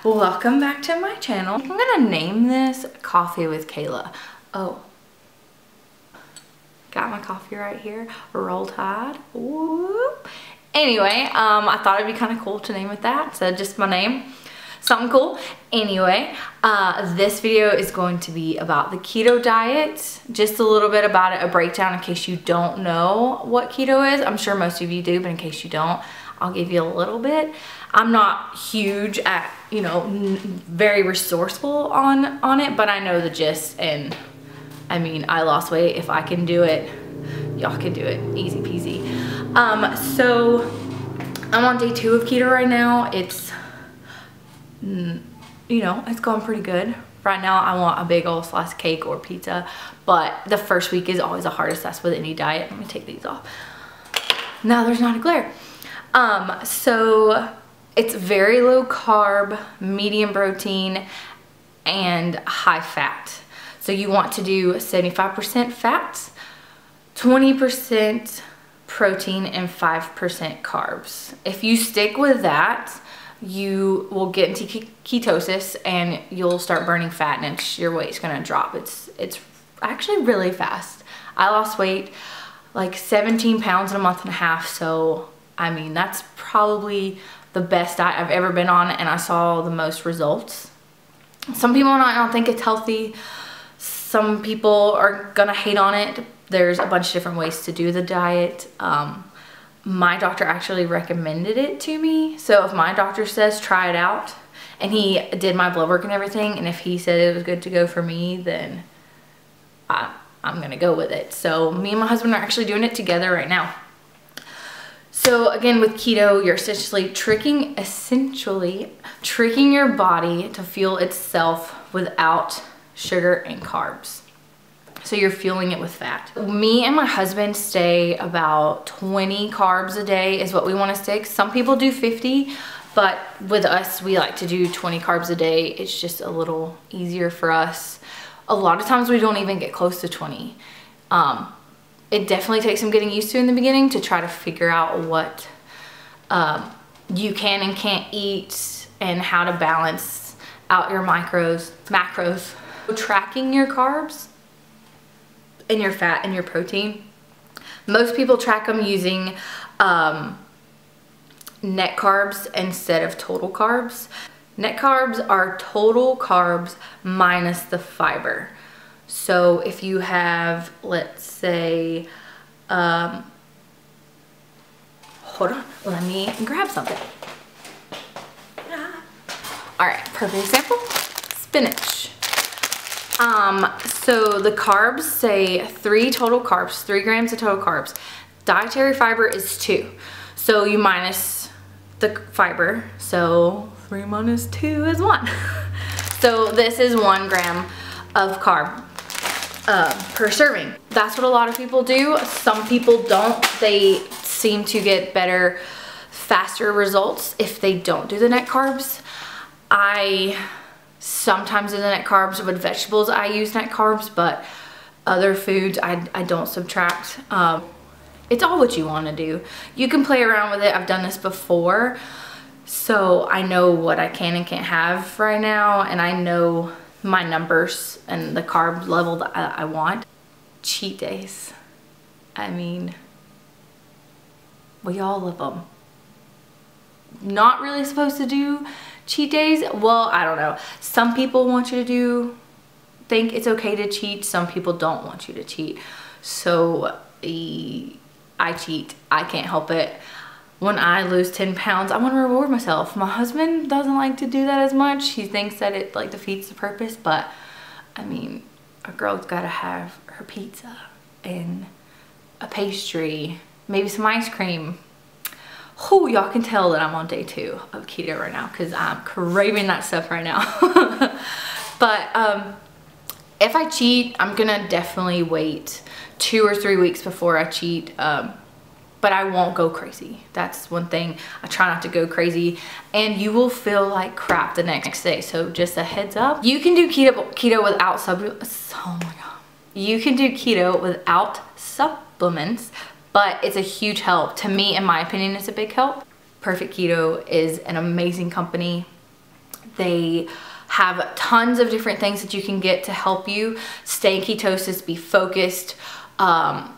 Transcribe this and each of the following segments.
Welcome back to my channel. I'm gonna name this Coffee with Kayla. Oh, got my coffee right here. Roll Tide. Whoop. Anyway, I thought it'd be kind of cool to name it that. So just my name, something cool. Anyway, this video is going to be about the keto diet. Just a little bit about it, a breakdown in case you don't know what keto is. I'm sure most of you do, but in case you don't, I'll give you a little bit. I'm not huge at, you know, very resourceful on it, but I know the gist, and I mean, I lost weight. If I can do it, y'all can do it. Easy peasy. So I'm on day 2 of keto right now. It's, you know, it's going pretty good. Right now I want a big old slice of cake or pizza, but the first week is always the hardest. That's with any diet. Let me take these off. Now there's not a glare. So it's very low carb, medium protein, and high fat. So you want to do 75% fats, 20% protein, and 5% carbs. If you stick with that, you will get into ketosis and you'll start burning fat, and your weight's gonna drop. It's actually really fast. I lost weight like 17 pounds in a month and a half. So I mean, that's probably the best diet I've ever been on, and I saw the most results. Some people might not think it's healthy. Some people are gonna hate on it. There's a bunch of different ways to do the diet. My doctor actually recommended it to me. So if my doctor says try it out, and he did my blood work and everything, and if he said it was good to go for me, then I'm gonna go with it. So me and my husband are actually doing it together right now. So again, with keto, you're essentially tricking your body to fuel itself without sugar and carbs. So you're fueling it with fat. Me and my husband stay about 20 carbs a day is what we want to stick. Some people do 50, but with us, we like to do 20 carbs a day. It's just a little easier for us. A lot of times we don't even get close to 20. It definitely takes some getting used to in the beginning to try to figure out what you can and can't eat and how to balance out your macros. Tracking your carbs and your fat and your protein. Most people track them using net carbs instead of total carbs. Net carbs are total carbs minus the fiber. So if you have, let's say, hold on, let me grab something. All right, perfect example, spinach. So the carbs say 3 total carbs, 3 grams of total carbs. Dietary fiber is 2. So you minus the fiber. So 3 minus 2 is 1. So this is 1 gram of carb per serving. That's what a lot of people do. Some people don't. They seem to get better, faster results if they don't do the net carbs. I sometimes do the net carbs. With vegetables, I use net carbs, but other foods, I don't subtract. It's all what you want to do. You can play around with it. I've done this before, so I know what I can and can't have right now, and I know my numbers and the carb level that I want. Cheat days. I mean, we all live them. Not really supposed to do cheat days. Well, I don't know. Some people want you to think it's okay to cheat. Some people don't want you to cheat. So I cheat. I can't help it. When I lose 10 pounds, I want to reward myself. My husband doesn't like to do that as much. He thinks that it like defeats the purpose, but I mean, a girl's gotta have her pizza and a pastry, maybe some ice cream. Oh, y'all can tell that I'm on day 2 of keto right now because I'm craving that stuff right now. But if I cheat, I'm gonna definitely wait 2 or 3 weeks before I cheat. But I won't go crazy. That's one thing. I try not to go crazy, and you will feel like crap the next day. So just a heads up. You can do keto without oh my God. You can do keto without supplements, but it's a huge help. To me, in my opinion, it's a big help. Perfect Keto is an amazing company. They have tons of different things that you can get to help you stay in ketosis, be focused, not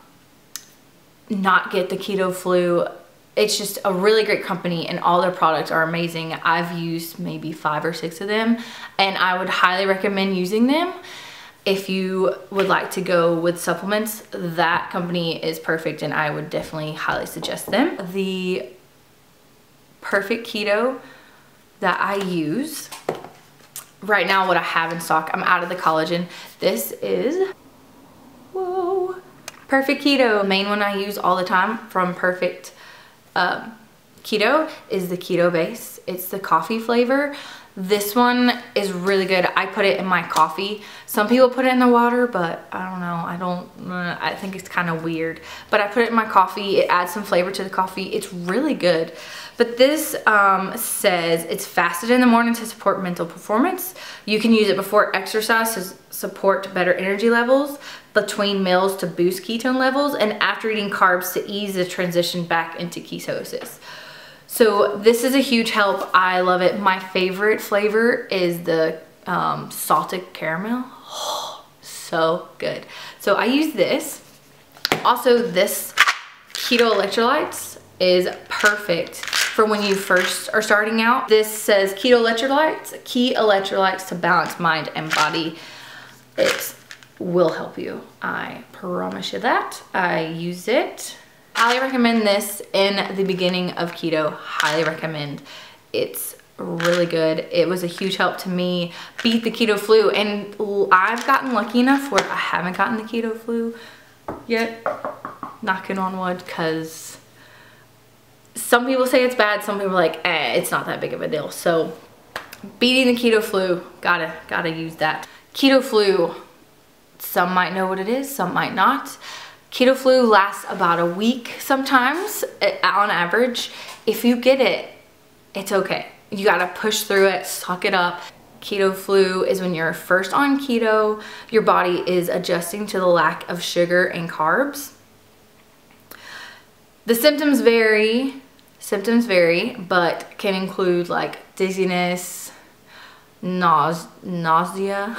get the keto flu. It's just a really great company, and all their products are amazing. I've used maybe 5 or 6 of them, and I would highly recommend using them. If you would like to go with supplements, that company is perfect, and I would definitely highly suggest them. The Perfect Keto that I use right now, what I have in stock, I'm out of the collagen. This is, whoa, Perfect Keto. The main one I use all the time from Perfect Keto is the Keto base. It's the coffee flavor. This one is really good. I put it in my coffee. Some people put it in the water, but I don't know. I think it's kind of weird. But I put it in my coffee. It adds some flavor to the coffee. It's really good. But this says it's fasted in the morning to support mental performance. You can use it before exercise to support better energy levels, between meals to boost ketone levels, and after eating carbs to ease the transition back into ketosis. So this is a huge help. I love it. My favorite flavor is the salted caramel. Oh, so good. So I use this. Also, this keto electrolytes is perfect for when you first are starting out. This says keto electrolytes, key electrolytes to balance mind and body. It will help you. I promise you that. I use it. Highly recommend this in the beginning of keto. Highly recommend. It's really good. It was a huge help to me beat the keto flu, and I've gotten lucky enough where I haven't gotten the keto flu yet. Knocking on wood, because some people say it's bad, some people are like, it's not that big of a deal. So beating the keto flu, gotta use that. Keto flu, some might know what it is, some might not. Keto flu lasts about a week sometimes, on average. If you get it, it's okay. You gotta push through it, suck it up. Keto flu is when you're first on keto, your body is adjusting to the lack of sugar and carbs. The symptoms vary, but can include like dizziness, nausea,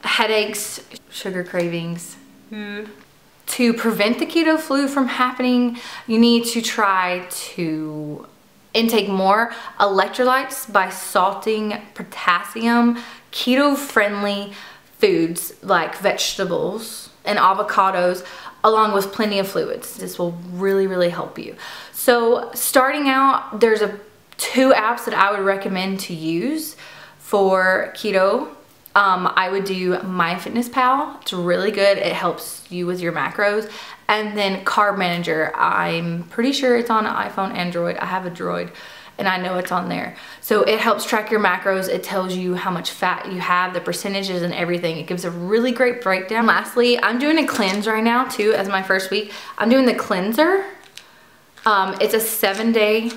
headaches, sugar cravings. To prevent the keto flu from happening, you need to try to intake more electrolytes by salting potassium, keto-friendly foods like vegetables and avocados, along with plenty of fluids. This will really, really help you. So starting out, there's 2 apps that I would recommend to use for keto. I would do MyFitnessPal. It's really good. It helps you with your macros. And then Carb Manager. I'm pretty sure it's on iPhone, Android. I have a Droid, and I know it's on there. So it helps track your macros. It tells you how much fat you have, the percentages and everything. It gives a really great breakdown. Lastly, I'm doing a cleanse right now too as my first week. I'm doing the cleanser. It's a 7-day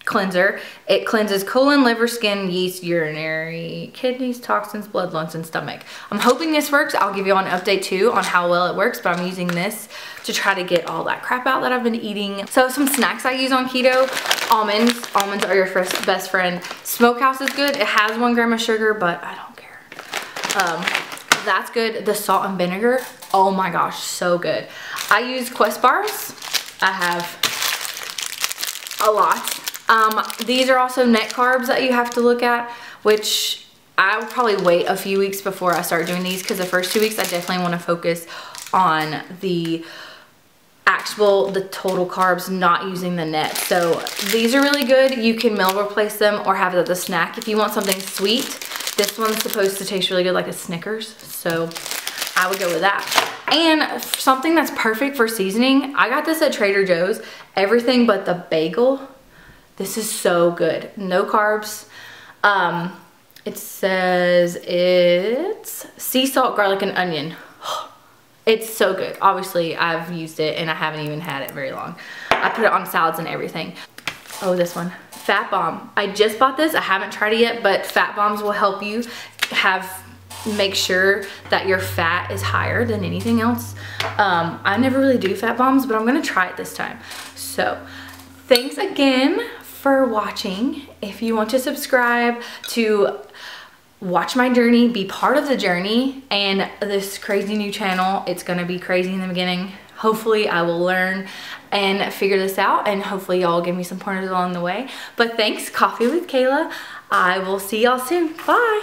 cleanser. It cleanses colon, liver, skin, yeast, urinary, kidneys, toxins, blood, lungs, and stomach. I'm hoping this works. I'll give you an update too on how well it works, but I'm using this to try to get all that crap out that I've been eating. So some snacks I use on keto: almonds. Almonds are your best friend. Smokehouse is good. It has 1 gram of sugar, but I don't care. That's good. The salt and vinegar, oh my gosh, so good. I use Quest bars. I have a lot. These are also net carbs that you have to look at, which I will probably wait a few weeks before I start doing these, because the first 2 weeks I definitely want to focus on the total carbs, not using the net. So these are really good. You can meal replace them or have it as a snack if you want something sweet. This one's supposed to taste really good, like a Snickers, so I would go with that. And something that's perfect for seasoning, I got this at Trader Joe's. Everything but the bagel. This is so good. No carbs. It says it's sea salt, garlic, and onion. It's so good. Obviously, I've used it and I haven't even had it very long. I put it on salads and everything. Oh, this one. Fat Bomb. I just bought this. I haven't tried it yet, but Fat Bombs will help you make sure that your fat is higher than anything else. I never really do Fat Bombs, but I'm gonna try it this time. So thanks again for watching. If you want to subscribe to watch my journey, be part of the journey, and this crazy new channel, it's gonna be crazy in the beginning. Hopefully I will learn and figure this out, and hopefully y'all give me some pointers along the way. But thanks, Coffee with Kayla. I will see y'all soon. Bye.